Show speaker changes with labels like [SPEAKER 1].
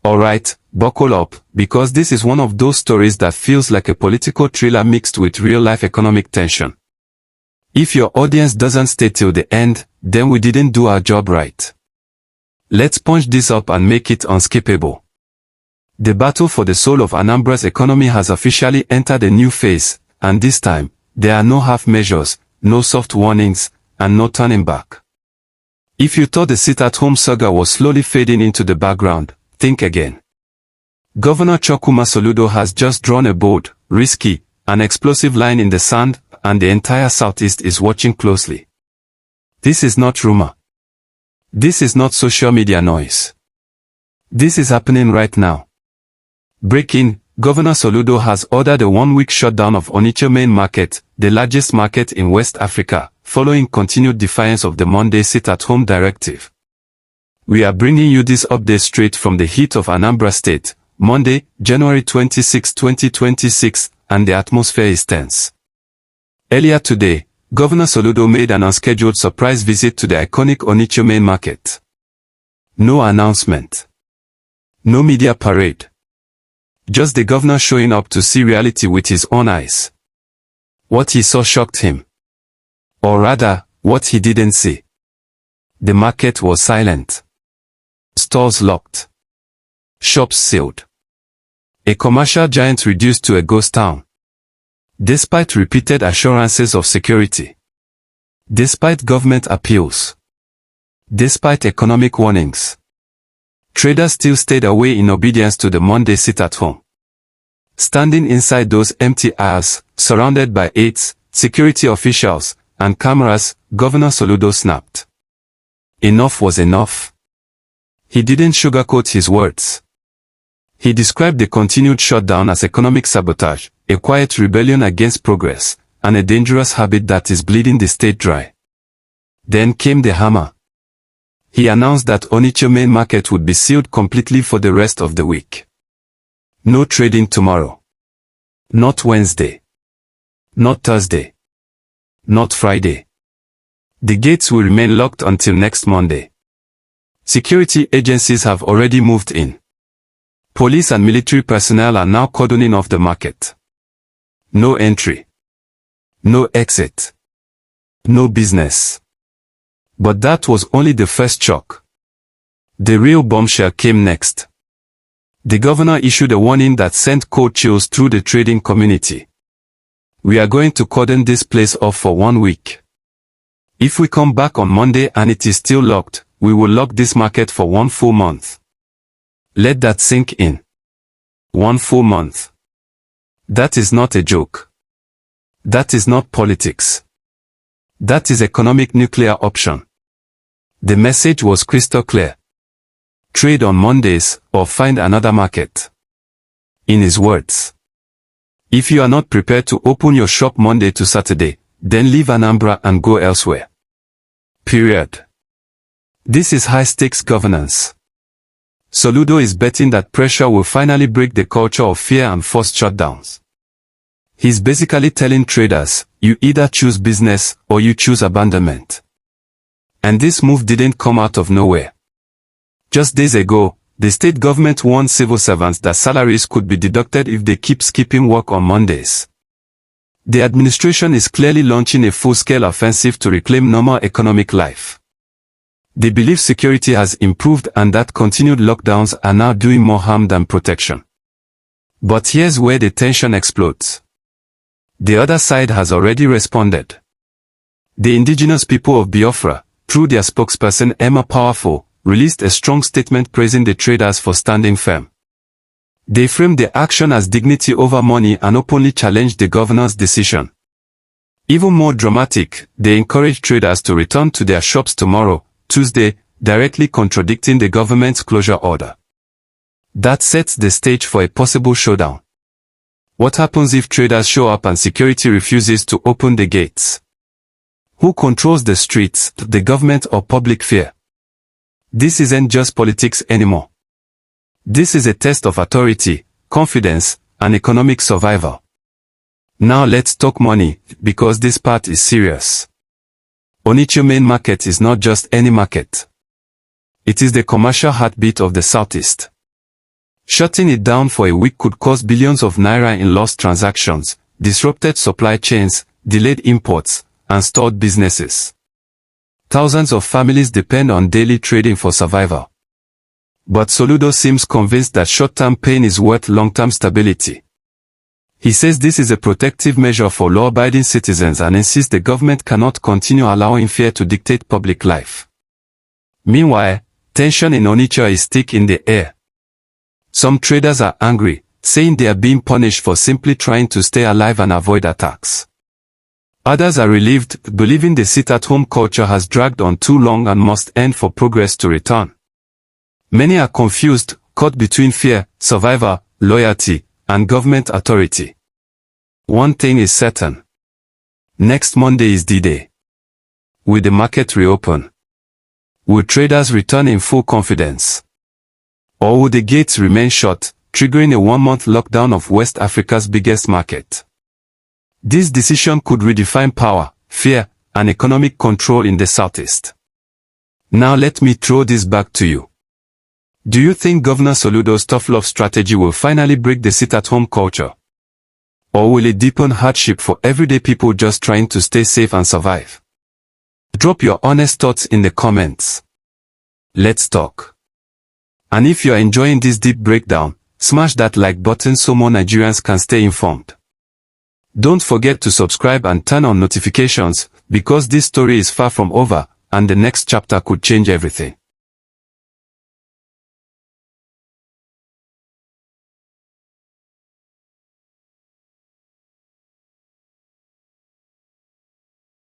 [SPEAKER 1] Alright, buckle up, because this is one of those stories that feels like a political thriller mixed with real-life economic tension. If your audience doesn't stay till the end, then we didn't do our job right. Let's punch this up and make it unskippable. The battle for the soul of Anambra's economy has officially entered a new phase, and this time, there are no half measures, no soft warnings, and no turning back. If you thought the sit-at-home saga was slowly fading into the background, think again. Governor Chukwuma Soludo has just drawn a bold, risky, and explosive line in the sand, and the entire Southeast is watching closely. This is not rumor. This is not social media noise. This is happening right now. Breaking, Governor Soludo has ordered a one-week shutdown of Onitsha Main Market, the largest market in West Africa, following continued defiance of the Monday sit-at-home directive. We are bringing you this update straight from the heat of Anambra State, Monday, January 26, 2026, and the atmosphere is tense. Earlier today, Governor Soludo made an unscheduled surprise visit to the iconic Onitsha Main Market. No announcement. No media parade. Just the governor showing up to see reality with his own eyes. What he saw shocked him. Or rather, what he didn't see. The market was silent. Stores locked. Shops sealed. A commercial giant reduced to a ghost town. Despite repeated assurances of security. Despite government appeals. Despite economic warnings. Traders still stayed away in obedience to the Monday sit-at-home. Standing inside those empty aisles, surrounded by aides, security officials, and cameras, Governor Soludo snapped. Enough was enough. He didn't sugarcoat his words. He described the continued shutdown as economic sabotage, a quiet rebellion against progress, and a dangerous habit that is bleeding the state dry. Then came the hammer. He announced that Onitsha Main Market would be sealed completely for the rest of the week. No trading tomorrow. Not Wednesday. Not Thursday. Not Friday. The gates will remain locked until next Monday. Security agencies have already moved in. Police and military personnel are now cordoning off the market. No entry. No exit. No business. But that was only the first shock. The real bombshell came next. The governor issued a warning that sent cold chills through the trading community. We are going to cordon this place off for 1 week. If we come back on Monday and it is still locked, we will lock this market for 1 full month. Let that sink in. 1 full month. That is not a joke. That is not politics. That is economic nuclear option. The message was crystal clear. Trade on Mondays, or find another market. In his words. If you are not prepared to open your shop Monday to Saturday, then leave Anambra and go elsewhere. Period. This is high-stakes governance. Soludo is betting that pressure will finally break the culture of fear and forced shutdowns. He's basically telling traders, you either choose business, or you choose abandonment. And this move didn't come out of nowhere. Just days ago, the state government warned civil servants that salaries could be deducted if they keep skipping work on Mondays. The administration is clearly launching a full-scale offensive to reclaim normal economic life. They believe security has improved and that continued lockdowns are now doing more harm than protection. But here's where the tension explodes. The other side has already responded. The indigenous people of Biafra, through their spokesperson Emma Powerful, released a strong statement praising the traders for standing firm. They framed the action as dignity over money and openly challenged the governor's decision. Even more dramatic, they encouraged traders to return to their shops tomorrow, Tuesday, directly contradicting the government's closure order. That sets the stage for a possible showdown. What happens if traders show up and security refuses to open the gates? Who controls the streets, the government or public fear? This isn't just politics anymore. This is a test of authority, confidence, and economic survival. Now let's talk money, because this part is serious. Onitsha Main Market is not just any market. It is the commercial heartbeat of the Southeast. Shutting it down for a week could cost billions of naira in lost transactions, disrupted supply chains, delayed imports, and stalled businesses. Thousands of families depend on daily trading for survival. But Soludo seems convinced that short-term pain is worth long-term stability. He says this is a protective measure for law-abiding citizens and insists the government cannot continue allowing fear to dictate public life. Meanwhile, tension in Onitsha is thick in the air. Some traders are angry, saying they are being punished for simply trying to stay alive and avoid attacks. Others are relieved, believing the sit-at-home culture has dragged on too long and must end for progress to return. Many are confused, caught between fear, survival, loyalty, and government authority. One thing is certain. Next Monday is D-Day. Will the market reopen? Will traders return in full confidence? Or will the gates remain shut, triggering a one-month lockdown of West Africa's biggest market? This decision could redefine power, fear, and economic control in the Southeast. Now let me throw this back to you. Do you think Governor Soludo's tough love strategy will finally break the sit-at-home culture? Or will it deepen hardship for everyday people just trying to stay safe and survive? Drop your honest thoughts in the comments. Let's talk. And if you're enjoying this deep breakdown, smash that like button so more Nigerians can stay informed. Don't forget to subscribe and turn on notifications, because this story is far from over, and the next chapter could change everything.